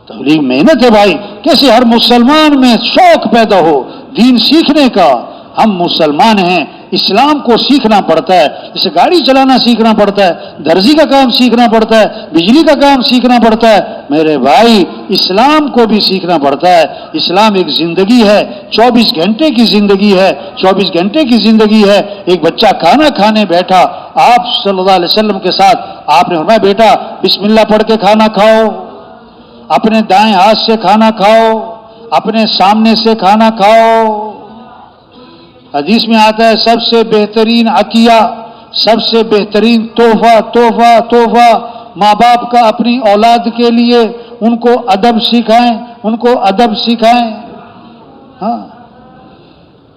تبلیغ محنت ہے بھائی. کیسے ہر مسلمان میں شوق پیدا ہو دین سیکھنے کا. ہم مسلمان ہیں, اسلام کو سیکھنا پڑتا ہے. جیسے گاڑی چلانا سیکھنا پڑتا ہے, درزی کا کام سیکھنا پڑتا ہے, بجلی کا کام سیکھنا پڑتا ہے, میرے بھائی اسلام کو بھی سیکھنا پڑتا ہے. اسلام ایک زندگی ہے, 24 گھنٹے کی زندگی ہے, 24 گھنٹے کی زندگی ہے. ایک بچہ کھانا کھانے بیٹھا, آپ صلی اللہ علیہ وسلم کے ساتھ آپ نے فرمایا بیٹا بسم اللہ پڑھ کے کھانا کھاؤ, اپنے دائیں ہاتھ سے کھانا کھاؤ, اپنے سامنے سے کھانا کھاؤ. حدیث میں آتا ہے سب سے بہترین عطیہ, سب سے بہترین تحفہ ماں باپ کا اپنی اولاد کے لیے. ان کو ادب سکھائیں, ان کو ادب سکھائیں. ہاں,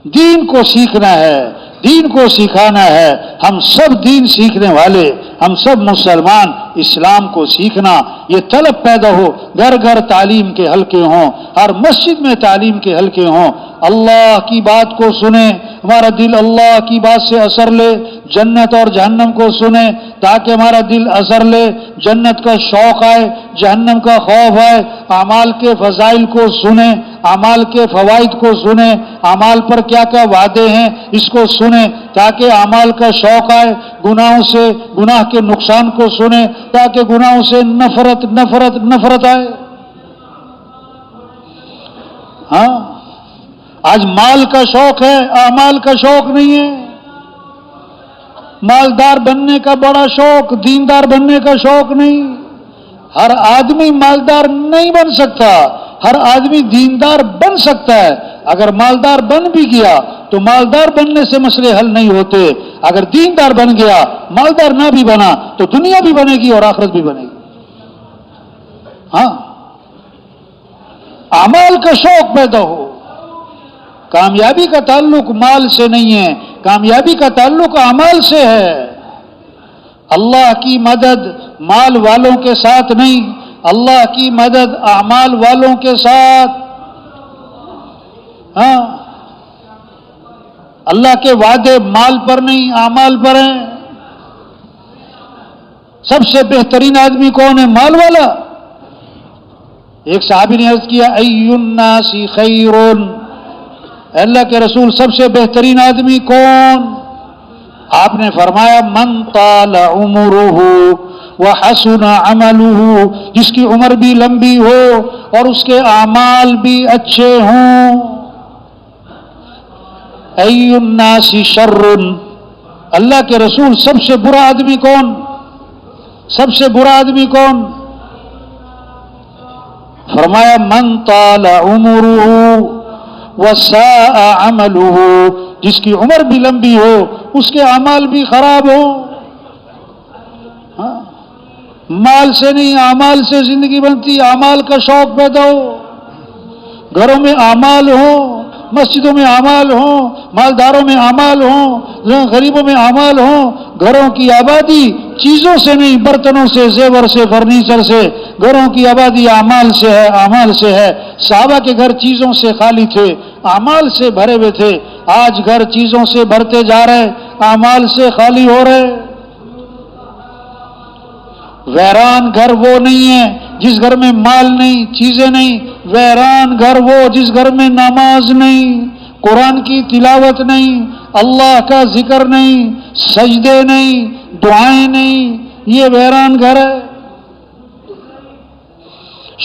دین کو سیکھنا ہے, دین کو سکھانا ہے. ہم سب دین سیکھنے والے, ہم سب مسلمان. اسلام کو سیکھنا یہ طلب پیدا ہو, گھر گھر تعلیم کے حلقے ہوں, ہر مسجد میں تعلیم کے حلقے ہوں. اللہ کی بات کو سنیں, ہمارا دل اللہ کی بات سے اثر لے. جنت اور جہنم کو سنیں تاکہ ہمارا دل اثر لے, جنت کا شوق آئے, جہنم کا خوف آئے. اعمال کے فضائل کو سنیں, اعمال کے فوائد کو سنیں, اعمال پر کیا کیا وعدے ہیں اس کو سنیں تاکہ اعمال کا شوق آئے. گناہوں سے, گناہ کے نقصان کو سنیں تاکہ گناہوں سے نفرت آئے. ہاں, آج مال کا شوق ہے, اعمال کا شوق نہیں ہے. مالدار بننے کا بڑا شوق, دیندار بننے کا شوق نہیں. ہر آدمی مالدار نہیں بن سکتا, ہر آدمی دیندار بن سکتا ہے. اگر مالدار بن بھی گیا تو مالدار بننے سے مسئلے حل نہیں ہوتے. اگر دیندار بن گیا, مالدار نہ بھی بنا تو دنیا بھی بنے گی اور آخرت بھی بنے گی. ہاں, اعمال کا شوق پیدا ہو. کامیابی کا تعلق مال سے نہیں ہے, کامیابی کا تعلق اعمال سے ہے. اللہ کی مدد مال والوں کے ساتھ نہیں, اللہ کی مدد اعمال والوں کے ساتھ. ہاں, اللہ کے وعدے مال پر نہیں اعمال پر ہیں. سب سے بہترین آدمی کون ہے؟ مال والا. ایک صحابی نے عرض کیا ای الناس خیر, اللہ کے رسول سب سے بہترین آدمی کون؟ آپ نے فرمایا من طال عمرہ وحسن عملہ, جس کی عمر بھی لمبی ہو اور اس کے اعمال بھی اچھے ہوں. ای الناس شر, اللہ کے رسول سب سے برا آدمی کون؟ سب سے برا آدمی کون؟ فرمایا من طال عمرہ وساء عملہ, جس کی عمر بھی لمبی ہو اس کے اعمال بھی خراب ہو. ہاں, مال سے نہیں اعمال سے زندگی بنتی. اعمال کا شوق پیدا ہو, گھروں میں اعمال ہو, مسجدوں میں اعمال ہوں, مالداروں میں اعمال ہوں, غریبوں میں اعمال ہوں. گھروں کی آبادی چیزوں سے نہیں, برتنوں سے, زیور سے, فرنیچر سے. گھروں کی آبادی اعمال سے ہے, اعمال سے ہے. صحابہ کے گھر چیزوں سے خالی تھے, اعمال سے بھرے ہوئے تھے. آج گھر چیزوں سے بھرتے جا رہے, اعمال سے خالی ہو رہے. ویران گھر وہ نہیں ہے جس گھر میں مال نہیں, چیزیں نہیں. ویران گھر وہ جس گھر میں نماز نہیں, قرآن کی تلاوت نہیں, اللہ کا ذکر نہیں, سجدے نہیں, دعائیں نہیں. یہ ویران گھر ہے.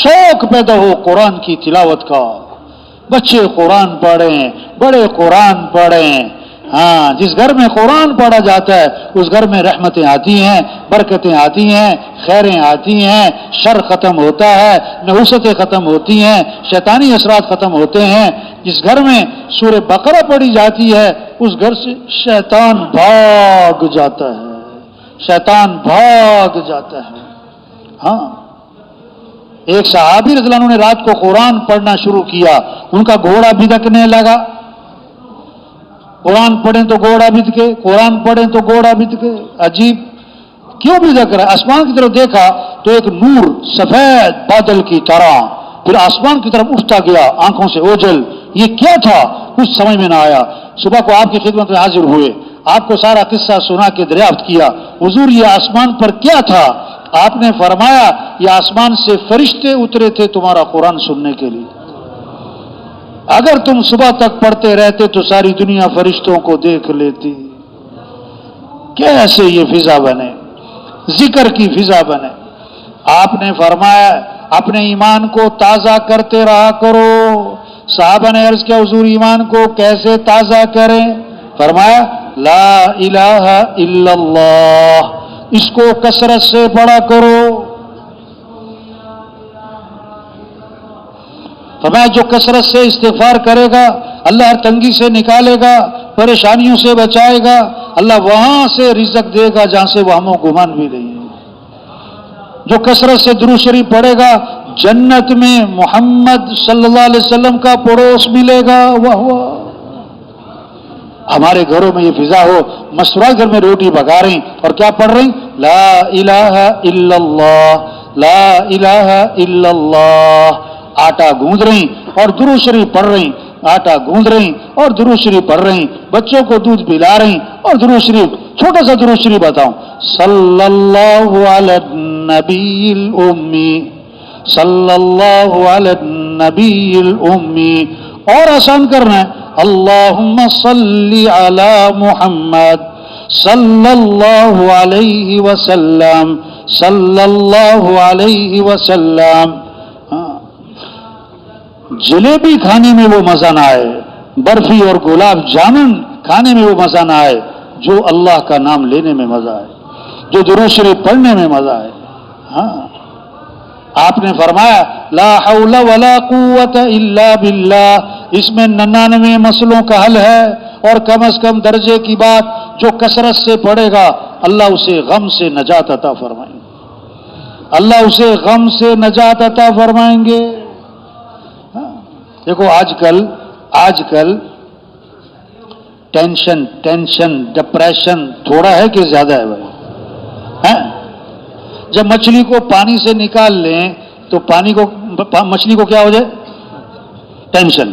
شوق پیدا ہو قرآن کی تلاوت کا, بچے قرآن پڑھیں, بڑے قرآن پڑھیں. ہاں, جس گھر میں قرآن پڑھا جاتا ہے اس گھر میں رحمتیں آتی ہیں, برکتیں آتی ہیں, خیریں آتی ہیں, شر ختم ہوتا ہے, نحوستیں ختم ہوتی ہیں, شیطانی اثرات ختم ہوتے ہیں. جس گھر میں سورہ بقرہ پڑھی جاتی ہے اس گھر سے شیطان بھاگ جاتا ہے, شیطان بھاگ جاتا ہے. ہاں, ایک صحابی رضی اللہ عنہ نے رات کو قرآن پڑھنا شروع کیا, ان کا گھوڑا بھدکنے لگا. قرآن پڑھیں تو گھوڑا بھدکے, قرآن پڑھیں تو گھوڑا بھدکے. عجیب, کیوں بھدک رہا ہے؟ آسمان کی طرف دیکھا تو ایک نور سفید بادل کی طرح پھر آسمان کی طرف اٹھتا گیا, آنکھوں سے اوجھل. یہ کیا تھا؟ کچھ سمجھ میں نہ آیا. صبح کو آپ کی خدمت میں حاضر ہوئے, آپ کو سارا قصہ سنا کے دریافت کیا, حضور یہ آسمان پر کیا تھا؟ آپ نے فرمایا یہ آسمان سے فرشتے اترے تھے تمہارا قرآن سننے کے لیے، اگر تم صبح تک پڑھتے رہتے تو ساری دنیا فرشتوں کو دیکھ لیتی۔ کیسے یہ فضا بنے، ذکر کی فضا بنے؟ آپ نے فرمایا اپنے ایمان کو تازہ کرتے رہا کرو۔ صحابہ نے عرض کیا حضور ایمان کو کیسے تازہ کریں؟ فرمایا لا الہ الا اللہ، اس کو کثرت سے پڑھا کرو۔ فرمایا جو کثرت سے استغفار کرے گا اللہ ہر تنگی سے نکالے گا، پریشانیوں سے بچائے گا، اللہ وہاں سے رزق دے گا جہاں سے وہم و گمان بھی نہیں ہے۔ جو کثرت سے درود شریف پڑھے گا جنت میں محمد صلی اللہ علیہ وسلم کا پڑوس ملے گا۔ واہ واہ، ہمارے گھروں میں یہ فضا ہو، مسورات گھر میں روٹی پکا رہی اور کیا پڑھ رہی؟ لا الہ الا اللہ، لا الہ الا اللہ، آٹا گوندھ رہی اور درود شریف پڑھ رہی، آٹا گوندھ رہی اور درود شریف پڑھ رہی، بچوں کو دودھ پلا رہی اور درود شریف، چھوٹا سا درود شریف بتاؤں، صلی اللہ علی النبی الامی، صلی اللہ علی النبی الامی، اور آسان کرنا ہے اللہم صلی علی محمد صلی اللہ علیہ وسلم، صلی اللہ علیہ وسلم۔ جلیبی کھانے میں وہ مزہ نہ آئے، برفی اور گلاب جامن کھانے میں وہ مزہ نہ آئے جو اللہ کا نام لینے میں مزہ آئے، جو درود شریف پڑھنے میں مزہ آئے۔ ہاں آپ نے فرمایا لا حول ولا قوت الا باللہ، اس میں 99 مسئلوں کا حل ہے، اور کم از کم درجے کی بات جو کثرت سے پڑھے گا اللہ اسے غم سے نجات عطا فرمائیں گے، اللہ اسے غم سے نجات عطا فرمائیں گے۔ دیکھو آج کل ٹینشن ڈپریشن تھوڑا ہے کہ زیادہ ہے بھائی؟ جب مچھلی کو پانی سے نکال لیں تو مچھلی کو کیا ہو جائے؟ ٹینشن،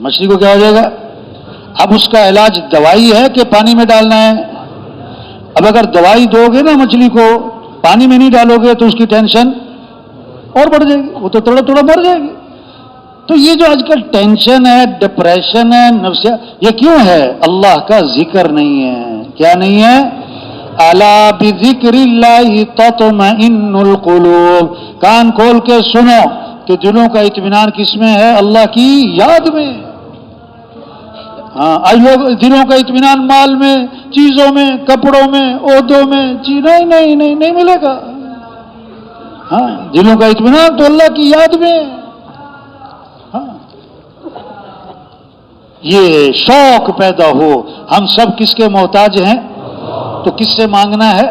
مچھلی کو کیا ہو جائے گا؟ اب اس کا علاج دوائی ہے کہ پانی میں ڈالنا ہے؟ اب اگر دوائی دو گے نا مچھلی کو، پانی میں نہیں ڈالو گے تو اس کی ٹینشن اور بڑھ جائے گی، وہ تو تھوڑا تھوڑا مر جائے گی۔ تو یہ جو آج کل ٹینشن ہے، ڈپریشن ہے، نفسیات، یہ کیوں ہے؟ اللہ کا ذکر نہیں ہے۔ کیا نہیں ہے؟ الا بذکر اللہ تطمئن القلوب، کان کھول کے سنو کہ دلوں کا اطمینان کس میں ہے؟ اللہ کی یاد میں۔ ہاں دلوں کا اطمینان مال میں، چیزوں میں، کپڑوں میں، عہدوں میں، نہیں ملے گا۔ ہاں دلوں کا اطمینان تو اللہ کی یاد میں۔ یہ شوق پیدا ہو ہم سب کس کے محتاج ہیں، تو کس سے مانگنا ہے؟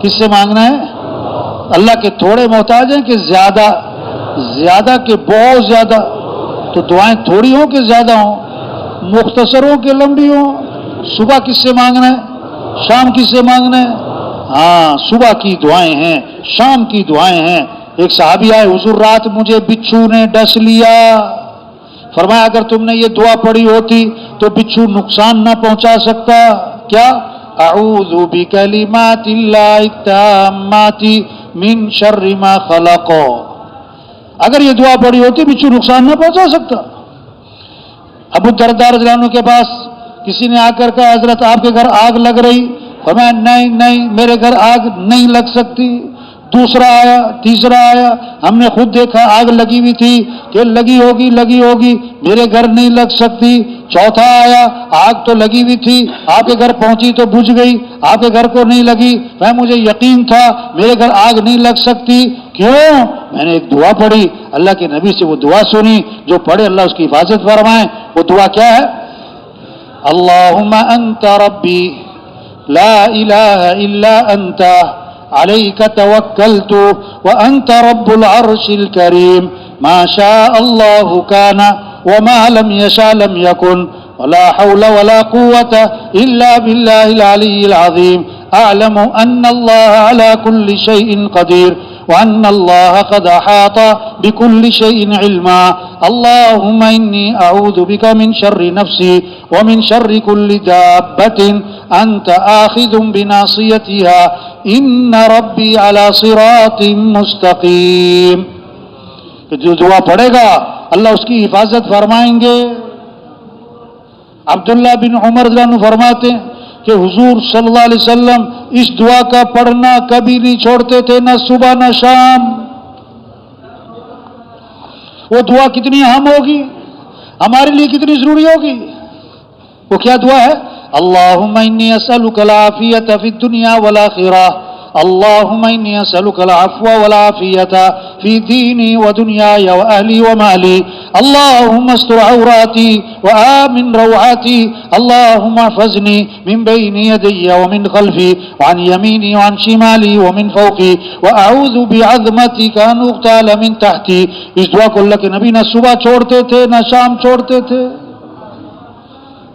کس سے مانگنا ہے؟ اللہ کے تھوڑے محتاج ہیں کہ زیادہ کہ بہت زیادہ؟ تو دعائیں تھوڑی ہوں کہ زیادہ ہوں، مختصر ہوں کہ لمبی ہوں؟ صبح کس سے مانگنا ہے؟ شام کس سے مانگنا ہے؟ ہاں صبح کی دعائیں ہیں، شام کی دعائیں ہیں۔ ایک صحابی آئے، حضور رات مجھے بچھو نے ڈس لیا، فرمایا اگر تم نے یہ دعا پڑھی ہوتی تو بچھو نقصان نہ پہنچا سکتا۔ کیا؟ اعوذ بکلمات اللہ التامات من شر ما خلق، اگر یہ دعا پڑھی ہوتی بچھو نقصان نہ پہنچا سکتا۔ ابو الدرداء رضی اللہ عنہ کے پاس کسی نے آ کر کہا حضرت آپ کے گھر آگ لگ رہی، فرمایا نہیں میرے گھر آگ نہیں لگ سکتی۔ دوسرا آیا، تیسرا آیا، ہم نے خود دیکھا آگ لگی ہوئی تھی کہ لگی ہوگی میرے گھر نہیں لگ سکتی۔ چوتھا آیا، آگ تو لگی ہوئی تھی، آپ کے گھر پہنچی تو بجھ گئی، آپ کے گھر کو نہیں لگی، مجھے یقین تھا میرے گھر آگ نہیں لگ سکتی۔ کیوں؟ میں نے ایک دعا پڑھی، اللہ کے نبی سے وہ دعا سنی، جو پڑھے اللہ اس کی حفاظت فرمائے۔ وہ دعا کیا ہے؟ اللہم انت ربی لا الہ الا انت علیک توکلت وانت رب العرش الکریم ما شاء اللہ کان وما لم یشاء لم یکن ولا حول ولا قوة الا باللہ العلی العظیم اعلم ان اللہ علی کل شیء قدیر وان اللہ قد احاط بكل شيء علما اللهم إني أعوذ بك من شر نفسي ومن شر كل دابة أنت آخذ بناصيتها إن ربي على صراط مستقيم. کہ جو دعا پڑھے گا اللہ اس کی حفاظت فرمائیں گے. عبداللہ بن عمر رضی اللہ عنہ فرماتے ہیں کہ حضور صلی اللہ علیہ وسلم اس دعا کا پڑھنا کبھی نہیں چھوڑتے تھے، نہ صبح نہ شام. وہ دعا کتنی اہم ہوگی، ہمارے لیے کتنی ضروری ہوگی. وہ کیا دعا ہے؟ اللہم انی اسألک العافیۃ فی الدنیا والآخرہ، اللہم انی اسألک العفو والعافیۃ فی دینی ودنیای واہلی ومالی، اللہم استر عوراتی وآمن روعاتی، اللہم احفظنی من بین یدی ومن خلفی وعن یمینی وعن شمالی ومن فوقی واعوذ بعظمتک ان اغتال من تحتی. اس دعا کو اللہ کے نبی نہ صبح چھوڑتے تھے نہ شام چھوڑتے تھے.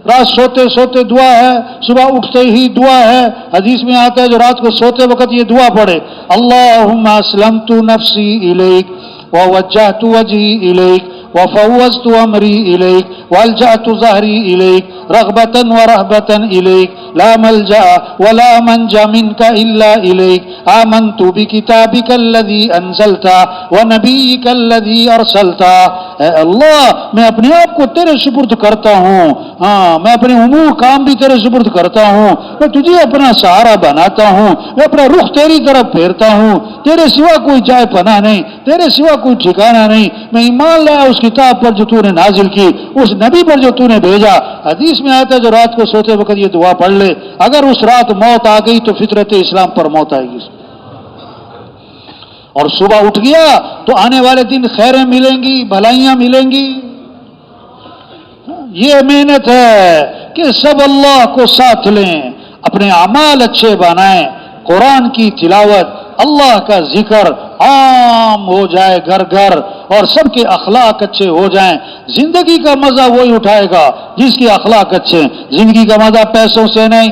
رات سوتے سوتے دعا ہے، صبح اٹھتے ہی دعا ہے. حدیث میں آتا ہے جو رات کو سوتے وقت یہ دعا پڑھے، اللہم اسلمت نفسی الیک ووجہت وجہی الیک وفوضت امری الیک والجأت ظہری الیک رغبتا ورہبتا الیک لا ملجأ ولا منجا منک الا الیک آمنت بکتابک الذی انزلتا ونبیک الذی ارسلتا. اے اللہ میں اپنے آپ کو تیرے سپرد کرتا ہوں، ہاں میں اپنے امور کام بھی تیرے سپرد کرتا ہوں، میں تجھے اپنا سہارا بناتا ہوں، میں اپنا رخ تیری طرف پھیرتا ہوں. تیرے سوا کوئی جائے پناہ نہیں، تیرے سوا کوئی ٹھکانہ نہیں. میں ایمان لایا اس کتاب پر جو تو نے نازل کی، اس نبی پر جو تو نے بھیجا. حدیث میں آتا ہے جو رات کو سوتے وقت یہ دعا پڑھ لے، اگر اس رات موت آ گئی تو فطرت اسلام پر موت آئے گی، اور صبح اٹھ گیا تو آنے والے دن خیریں ملیں گی، بھلائیاں ملیں گی. یہ محنت ہے کہ سب اللہ کو ساتھ لیں، اپنے اعمال اچھے بنائیں، قرآن کی تلاوت، اللہ کا ذکر عام ہو جائے گھر گھر، اور سب کے اخلاق اچھے ہو جائیں. زندگی کا مزہ وہی اٹھائے گا جس کے اخلاق اچھے ہیں. زندگی کا مزہ پیسوں سے نہیں،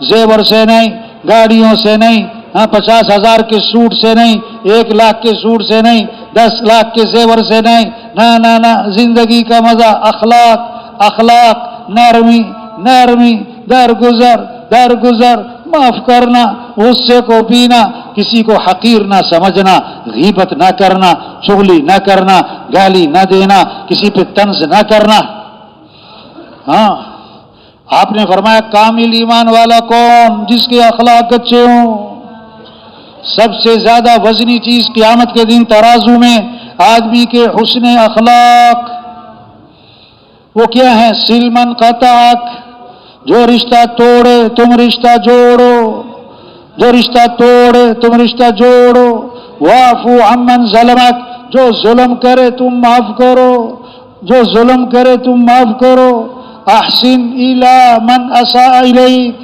زیور سے نہیں، گاڑیوں سے نہیں، 50,000 کے سوٹ سے نہیں، 1 لاکھ کے سوٹ سے نہیں، 10 لاکھ کے زیور سے نہیں. نہ زندگی کا مزہ اخلاق، نرمی، درگزر، معاف کرنا، غصے کو پینا، کسی کو حقیر نہ سمجھنا، غیبت نہ کرنا، چغلی نہ کرنا، گالی نہ دینا، کسی پہ طنز نہ کرنا. ہاں آپ نے فرمایا کامل ایمان والا کون؟ جس کے اخلاق اچھے ہوں. سب سے زیادہ وزنی چیز قیامت کے دن ترازو میں آدمی کے حسن اخلاق. وہ کیا ہے؟ سلمن قطعک، جو رشتہ توڑے تم رشتہ جوڑو، جو رشتہ توڑے تم رشتہ جوڑو. واعفو عمن ظلمک، جو ظلم کرے تم معاف کرو، جو ظلم کرے تم معاف کرو. احسن الی من اساء الیک،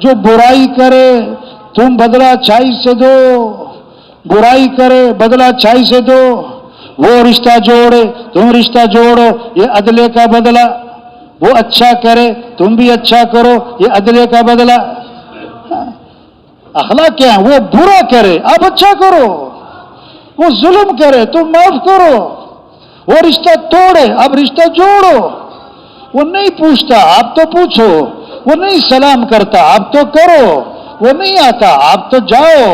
جو برائی کرے تم بدلہ اچھائی سے دو، برائی کرے بدلہ اچھائی سے دو. وہ رشتہ جوڑے تم رشتہ جوڑو، یہ عدلے کا بدلہ. وہ اچھا کرے تم بھی اچھا کرو، یہ عدلے کا بدلہ. اخلاق کیا ہے؟ وہ برا کرے آپ اچھا کرو، وہ ظلم کرے تم معاف کرو، وہ رشتہ توڑے آپ رشتہ جوڑو. وہ نہیں پوچھتا آپ تو پوچھو، وہ نہیں سلام کرتا آپ تو کرو، وہ نہیں آتا آپ تو جاؤ،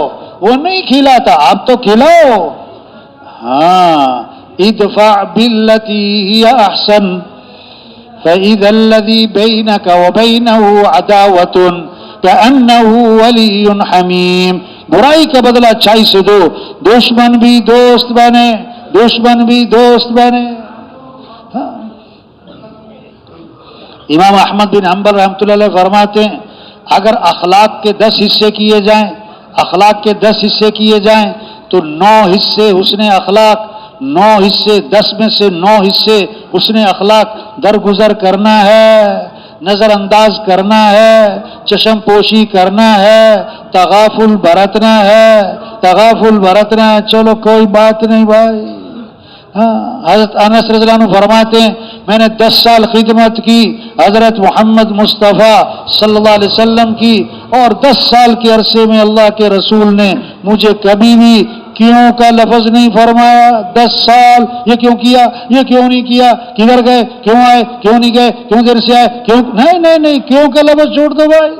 وہ نہیں کھلاتا آپ تو کھلاؤ. ہاں ادفع باللتی ہی احسن فإذا الذي بينك وبينه عداوة كأنه ولي حميم. برائی کا بدلہ اچھائی سے دو، دشمن بھی دوست بنے، دشمن بھی دوست بنے. امام احمد بن حنبل رحمۃ اللہ علیہ فرماتے ہیں اگر اخلاق کے 10 حصے کیے جائیں، اخلاق کے 10 حصے کیے جائیں تو 9 حصے حسن اخلاق، 9 حصے 10 میں سے 9 حصے حسن اخلاق درگزر کرنا ہے، نظر انداز کرنا ہے، چشم پوشی کرنا ہے، تغافل برتنا ہے، چلو کوئی بات نہیں بھائی. حضرت انس رضی اللہ عنہ فرماتے ہیں میں نے 10 سال خدمت کی حضرت محمد مصطفیٰ صلی اللہ علیہ وسلم کی، اور 10 سال کے عرصے میں اللہ کے رسول نے مجھے کبھی بھی کیوں کا لفظ نہیں فرمایا؟ 10 سال یہ کیوں کیا، یہ کیوں نہیں کیا، کدھر گئے، کیوں آئے، کیوں نہیں گئے، کیوں دیر سے آئے، کیوں نہیں کیوں کا لفظ چھوڑ دو بھائی.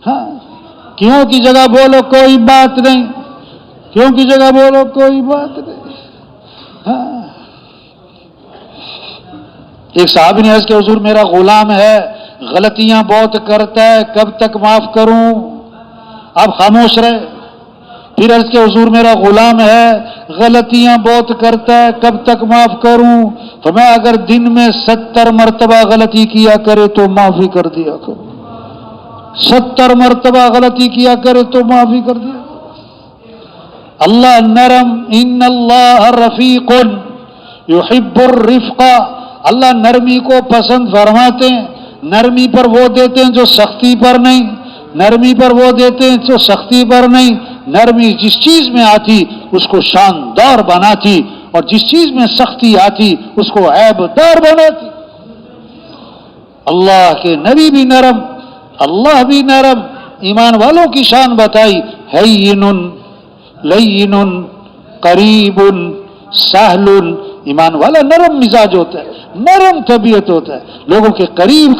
ہاں کیوں کی جگہ بولو کوئی بات نہیں، کیوں کی جگہ بولو کوئی بات نہیں. ہاں ایک صحابی نے عرض کیا حضور میرا غلام ہے، غلطیاں بہت کرتا ہے، کب تک معاف کروں؟ آپ خاموش رہے. پھر عرض کیا حضور میرا غلام ہے، غلطیاں بہت کرتا ہے، کب تک معاف کروں؟ فرمایا اگر دن میں 70 مرتبہ غلطی کیا کرے تو معافی کر دیا کرو. 70 مرتبہ غلطی کیا کرے تو معافی کر دیا. اللہ نرم، ان اللہ رفیق یحب الرفق، اللہ نرمی کو پسند فرماتے ہیں. نرمی پر وہ دیتے ہیں جو سختی پر نہیں، نرمی پر وہ دیتے ہیں جو سختی پر نہیں. نرمی جس چیز میں آتی اس کو شاندار بناتی، اور جس چیز میں سختی آتی اس کو عیب دار بناتی. اللہ کے نبی بھی نرم، اللہ بھی نرم. ایمان والوں کی شان بتائی، ہین لین قریب سہل. ایمان والا نرم مزاج ہوتا ہے، نرم طبیعت ہوتا ہے، لوگوں کے قریب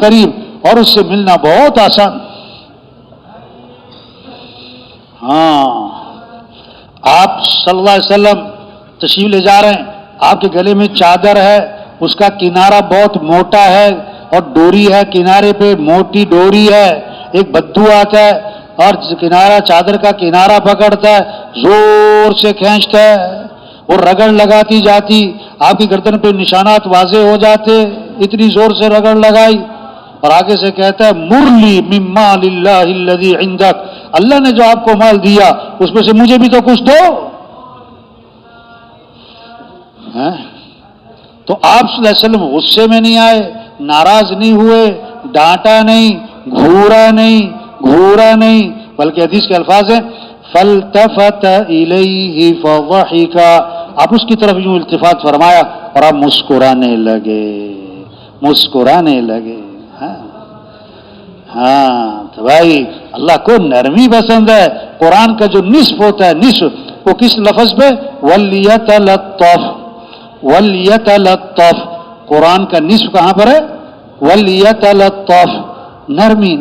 اور اس سے ملنا بہت آسان. ہاں آپ صلی اللہ علیہ وسلم تشریف لے جا رہے ہیں، آپ کے گلے میں چادر ہے، اس کا کنارہ بہت موٹا ہے اور ڈوری ہے کنارے پہ، موٹی ڈوری ہے. ایک بدو آتا ہے اور کنارہ چادر کا کنارہ پکڑتا ہے، زور سے کھینچتا ہے، وہ رگڑ لگاتی جاتی، آپ کی گردن پہ نشانات واضح ہو جاتے. اتنی زور سے رگڑ لگائی اور آگے سے کہتا ہے مرلی من مال اللہ الذی عندک، اللہ نے جو آپ کو مال دیا اس میں سے مجھے بھی تو کچھ دو. تو آپ صلی اللہ علیہ وسلم غصے میں نہیں آئے، ناراض نہیں ہوئے، ڈانٹا نہیں، گھورا نہیں، بلکہ حدیث کے الفاظ ہیں فَالْتَفَتَ إِلَيْهِ فَضَحِكَ، آپ اس کی طرف یوں التفات فرمایا اور آپ مسکرانے لگے. ہاں تو بھائی اللہ کو نرمی پسند ہے. قرآن کا جو نصف ہوتا ہے، نصف وہ کس لفظ پہ؟ وَلْيَتَلَطَّفْ. قرآن کا نصف کہاں پر ہے؟ وَلْيَتَلَطَّفْ، نرمی.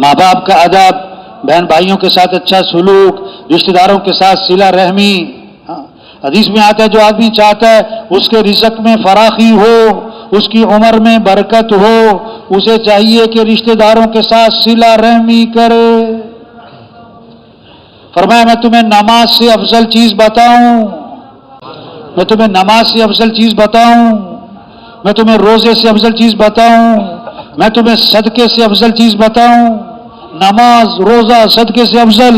ماں باپ کا ادب، بہن بھائیوں کے ساتھ اچھا سلوک، رشتہ داروں کے ساتھ صلہ رحمی. حدیث میں آتا ہے جو آدمی چاہتا ہے اس کے رزق میں فراخی ہو، اس کی عمر میں برکت ہو، اسے چاہیے کہ رشتہ داروں کے ساتھ صلہ رحمی کرے. فرمایا میں تمہیں نماز سے افضل چیز بتاؤں، میں تمہیں نماز سے افضل چیز بتاؤں، میں تمہیں روزے سے افضل چیز بتاؤں، میں تمہیں صدقے سے افضل چیز بتاؤں. نماز، روزہ، صدقے سے افضل.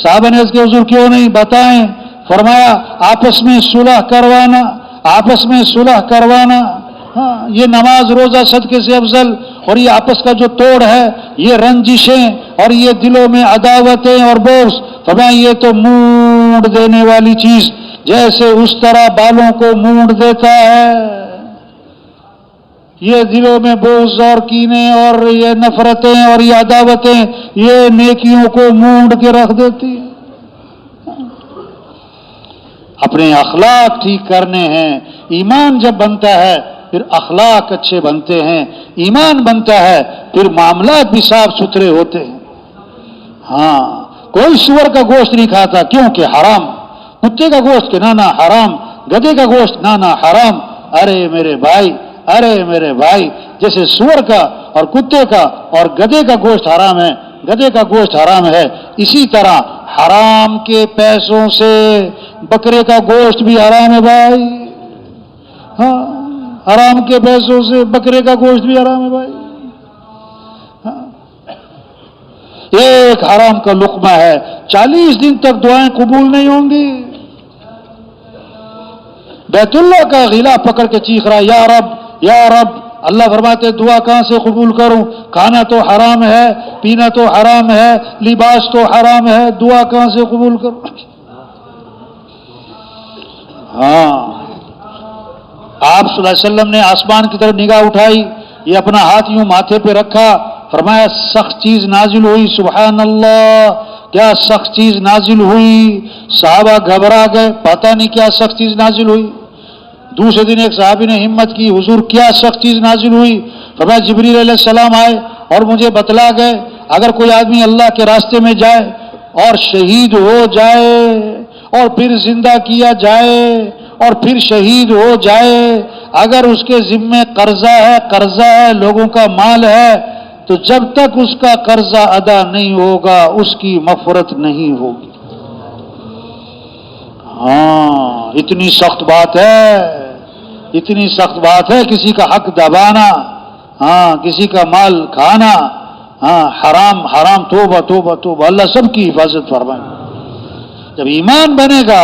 صحابہ نے اس کے حضور کیوں نہیں بتائیں؟ فرمایا آپس میں صلح کروانا. ہاں یہ نماز، روزہ، صدقے سے افضل. اور یہ آپس کا جو توڑ ہے، یہ رنجشیں اور یہ دلوں میں عداوتیں اور بغض، فرمایا یہ تو مونڈ دینے والی چیز، جیسے اس طرح بالوں کو مونڈ دیتا ہے. یہ دلوں میں بغض اور کینے اور یہ نفرتیں اور یہ عداوتیں، یہ نیکیوں کو مونڈ کے رکھ دیتی ہیں. اپنے اخلاق ٹھیک کرنے ہیں. ایمان جب بنتا ہے پھر اخلاق اچھے بنتے ہیں، ایمان بنتا ہے پھر معاملات بھی صاف ستھرے ہوتے ہیں. ہاں کوئی سور کا گوشت نہیں کھاتا کیونکہ حرام، کتے کا گوشت کہ نانا حرام، گدھے کا گوشت نانا حرام. ارے میرے بھائی جیسے سور کا اور کتے کا اور گدھے کا گوشت حرام ہے، گدھے کا گوشت حرام ہے، اسی طرح حرام کے پیسوں سے بکرے کا گوشت بھی حرام ہے بھائی. ہاں حرام کے پیسوں سے بکرے کا گوشت بھی حرام ہے بھائی. ہاں ایک حرام کا لقمہ ہے، 40 دن تک دعائیں قبول نہیں ہوں گی. بیت اللہ کا غلاف پکڑ کے چیخ رہا یا رب یا رب. اللہ فرماتے دعا کہاں سے قبول کروں؟ کھانا تو حرام ہے، پینا تو حرام ہے، لباس تو حرام ہے، دعا کہاں سے قبول کروں؟ ہاں آپ صلی اللہ علیہ وسلم نے آسمان کی طرف نگاہ اٹھائی، یہ اپنا ہاتھ یوں ماتھے پہ رکھا، فرمایا سخت چیز نازل ہوئی، سبحان اللہ کیا سخت چیز نازل ہوئی۔ صحابہ گھبرا گئے، پتہ نہیں کیا سخت چیز نازل ہوئی۔ دوسرے دن ایک صحابی نے ہمت کی، حضور کیا سخت چیز نازل ہوئی؟ فرمایا جبریل علیہ السلام آئے اور مجھے بتلا گئے اگر کوئی آدمی اللہ کے راستے میں جائے اور شہید ہو جائے اور پھر زندہ کیا جائے اور پھر شہید ہو جائے، اگر اس کے ذمے قرضہ ہے، لوگوں کا مال ہے، تو جب تک اس کا قرضہ ادا نہیں ہوگا اس کی مغفرت نہیں ہوگی۔ ہاں اتنی سخت بات ہے، اتنی سخت بات ہے، کسی کا حق دبانا، ہاں کسی کا مال کھانا، ہاں حرام حرام، توبہ توبہ توبہ، اللہ سب کی حفاظت فرمائے۔ جب ایمان بنے گا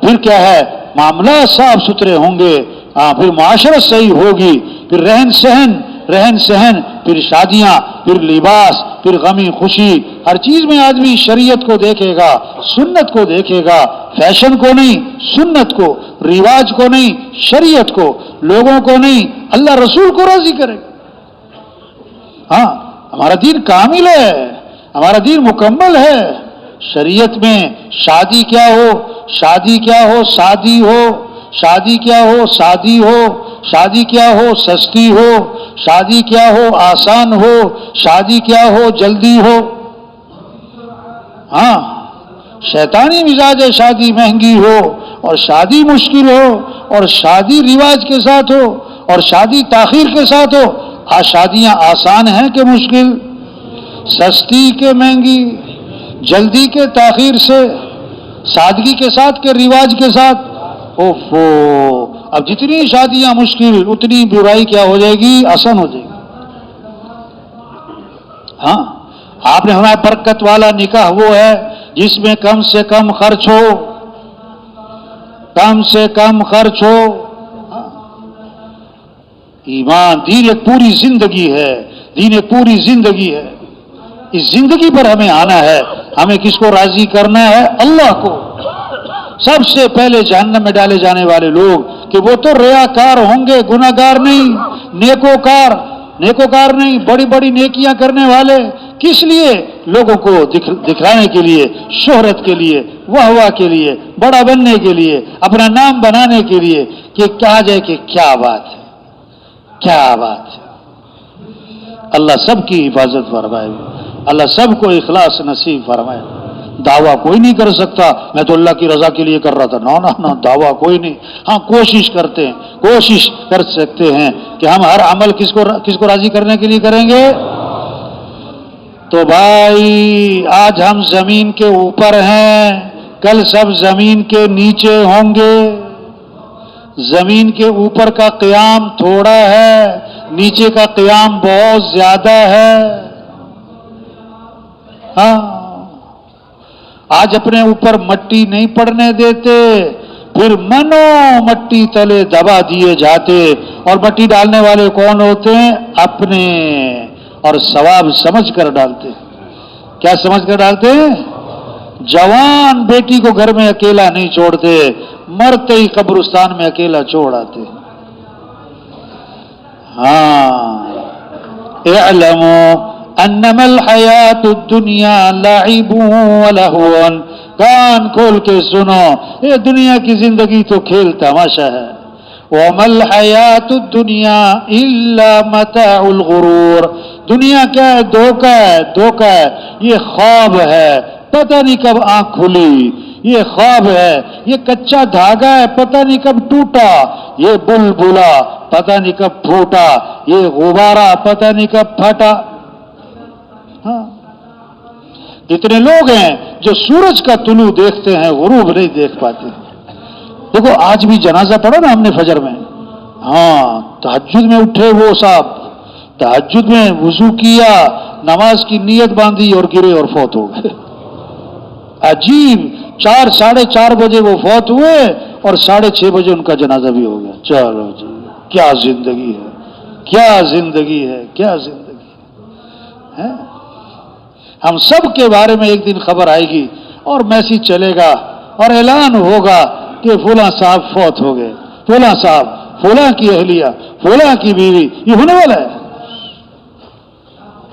پھر کیا ہے، معاملات صاف ستھرے ہوں گے، ہاں پھر معاشرت صحیح ہوگی، پھر رہن سہن، پھر شادیاں، پھر لباس، پھر غمی خوشی، ہر چیز میں آدمی شریعت کو دیکھے گا، سنت کو دیکھے گا، فیشن کو نہیں، سنت کو، رواج کو نہیں، شریعت کو، لوگوں کو نہیں، اللہ رسول کو راضی کرے گا۔ ہاں ہمارا دین کامل ہے، ہمارا دین مکمل ہے۔ شریعت میں شادی کیا ہو، شادی کیا ہو سادی ہو، شادی کیا ہو سادی ہو، شادی کیا ہو سستی ہو، شادی کیا ہو آسان ہو، شادی کیا ہو جلدی ہو۔ ہاں شیطانی مزاج ہے، شادی مہنگی ہو اور شادی مشکل ہو اور شادی رواج کے ساتھ ہو اور شادی تاخیر کے ساتھ ہو۔ آج شادیاں آسان ہیں کہ مشکل، سستی کہ مہنگی، جلدی کے تاخیر سے، سادگی کے ساتھ کے رواج کے ساتھ، اوفو اب جتنی شادیاں مشکل اتنی برائی کیا ہو جائے گی، آسان ہو جائے گی۔ ہاں آپ نے ہمارا برکت والا نکاح وہ ہے جس میں کم سے کم خرچ ہو، کم سے کم خرچ ہو۔ ایمان دین ایک پوری زندگی ہے، دین ایک پوری زندگی ہے، اس زندگی پر ہمیں آنا ہے، ہمیں کس کو راضی کرنا ہے؟ اللہ کو۔ سب سے پہلے جہنم میں ڈالے جانے والے لوگ کہ وہ تو ریاکار ہوں گے، گناہگار نہیں، نیکوکار نہیں، بڑی بڑی نیکیاں کرنے والے، کس لیے؟ لوگوں کو دکھانے کے لیے، شہرت کے لیے، واہ کے لیے، بڑا بننے کے لیے، اپنا نام بنانے کے لیے، کہ کہا جائے کہ کیا بات ہے، کیا بات ہے۔ اللہ سب کی حفاظت فرمائے، اللہ سب کو اخلاص نصیب فرمائے۔ دعویٰ کوئی نہیں کر سکتا میں تو اللہ کی رضا کے لیے کر رہا تھا، نہ دعویٰ کوئی نہیں۔ ہاں کوشش کرتے ہیں، کوشش کر سکتے ہیں کہ ہم ہر عمل کس کو راضی کرنے کے لیے کریں گے۔ تو بھائی آج ہم زمین کے اوپر ہیں، کل سب زمین کے نیچے ہوں گے۔ زمین کے اوپر کا قیام تھوڑا ہے، نیچے کا قیام بہت زیادہ ہے۔ ہاں آج اپنے اوپر مٹی نہیں پڑنے دیتے، پھر منو مٹی تلے دبا دیے جاتے، اور مٹی ڈالنے والے کون ہوتے ہیں؟ اپنے، اور ثواب سمجھ کر ڈالتے۔ کیا سمجھ کر ڈالتے ہیں؟ جوان بیٹی کو گھر میں اکیلا نہیں چھوڑتے، مرتے ہی قبرستان میں اکیلا چھوڑ آتے۔ ہاں اعلموا انما الحیات الدنیا لعب ولہو، کان کھول کے سنو، یہ دنیا کی زندگی تو کھیل تماشا ہے۔ وما الحیات الدنیا الا متاع الغرور، دنیا کیا ہے؟ دھوکہ ہے، دھوکہ ہے، یہ خواب ہے، پتہ نہیں کب آنکھ کھلی، یہ خواب ہے، یہ کچا دھاگا ہے، پتہ نہیں کب ٹوٹا، یہ بلبلا پتہ نہیں کب پھوٹا، یہ غبارہ پتہ نہیں کب پھٹا۔ ہاں کتنے لوگ ہیں جو سورج کا طلوع دیکھتے ہیں، غروب نہیں دیکھ پاتے۔ دیکھو آج بھی جنازہ پڑھا نا ہم نے فجر میں، ہاں تہجد میں اٹھے وہ صاحب، تہجد میں وضو کیا، نماز کی نیت باندھی اور گرے اور فوت ہو گئے۔ عجیب، 4:30 بجے وہ فوت ہوئے اور 6:30 بجے ان کا جنازہ بھی ہو گیا۔ چلو جی، کیا زندگی ہے، کیا زندگی ہے، کیا زندگی ہے۔ ہم سب کے بارے میں ایک دن خبر آئے گی اور میسج چلے گا اور اعلان ہوگا کہ فلاں صاحب فوت ہو گئے، فلاں صاحب، فلاں کی اہلیہ، فلاں کی بیوی، یہ ہونے والا ہے۔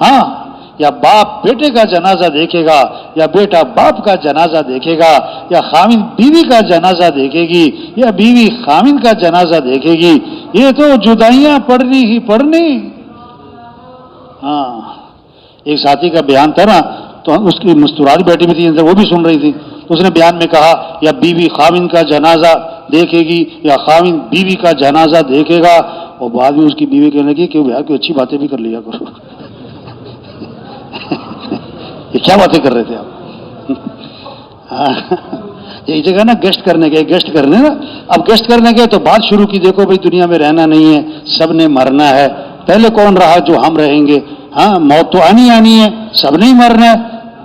ہاں، یا باپ بیٹے کا جنازہ دیکھے گا، یا بیٹا باپ کا جنازہ دیکھے گا، یا خاوند بیوی کا جنازہ دیکھے گی، یا بیوی خاوند کا جنازہ دیکھے گی، یہ تو جدائیاں پڑھنی ہی پڑھنی۔ ہاں، ایک ساتھی کا بیان تھا نا، تو اس کی مستورات بیٹھی بھی تھی، وہ بھی سن رہی تھی، تو اس نے بیان میں کہا یا بیوی خاوند کا جنازہ دیکھے گی یا خاوند بیوی کا جنازہ دیکھے گا، اور بعد میں اس کی بیوی کہنے لگی کہ بھیا کوئی اچھی باتیں بھی کر لیا کرو۔ یہ کیا باتیں کر رہے تھے آپ؟ ایک جگہ نا گیسٹ کرنے گئے، گیسٹ کرنے نا، اب گیسٹ کرنے گئے تو بات شروع کی، دیکھو بھائی دنیا میں رہنا نہیں ہے، سب نے مرنا ہے، پہلے کون رہا جو ہم رہیں گے، ہاں موت تو آنی ہے، سب نے مرنا ہے۔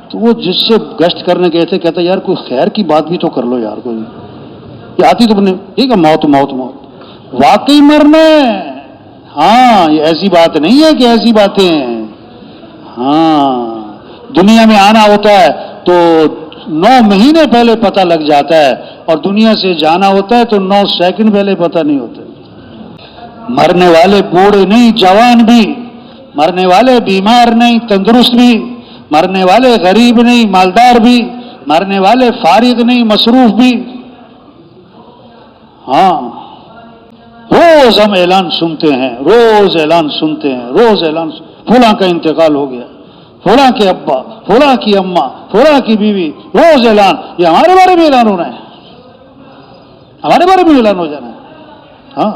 تو وہ جس سے گیسٹ کرنے گئے تھے کہتا یار کوئی خیر کی بات بھی تو کر لو یار، کوئی یہ آتی تو نہیں، ٹھیک ہے موت موت موت، واقعی مرنا ہے، ہاں یہ ایسی بات نہیں ہے کہ ایسی باتیں ہیں، ہاں دنیا میں آنا ہوتا ہے تو 9 مہینے پہلے پتہ لگ جاتا ہے، اور دنیا سے جانا ہوتا ہے تو 9 سیکنڈ پہلے پتہ نہیں ہوتا۔ مرنے والے بوڑھے نہیں جوان بھی، مرنے والے بیمار نہیں تندرست بھی، مرنے والے غریب نہیں مالدار بھی، مرنے والے فارغ نہیں مصروف بھی۔ ہاں روز ہم اعلان سنتے ہیں، روز اعلان سنتے ہیں، روز اعلان فلاں کا انتقال ہو گیا، فلاں کے ابا، فلاں کی اماں، فلاں کی بیوی، روز اعلان۔ یہ ہمارے بارے میں اعلان ہونا ہے، ہمارے بارے میں اعلان ہو جانا ہے۔ ہاں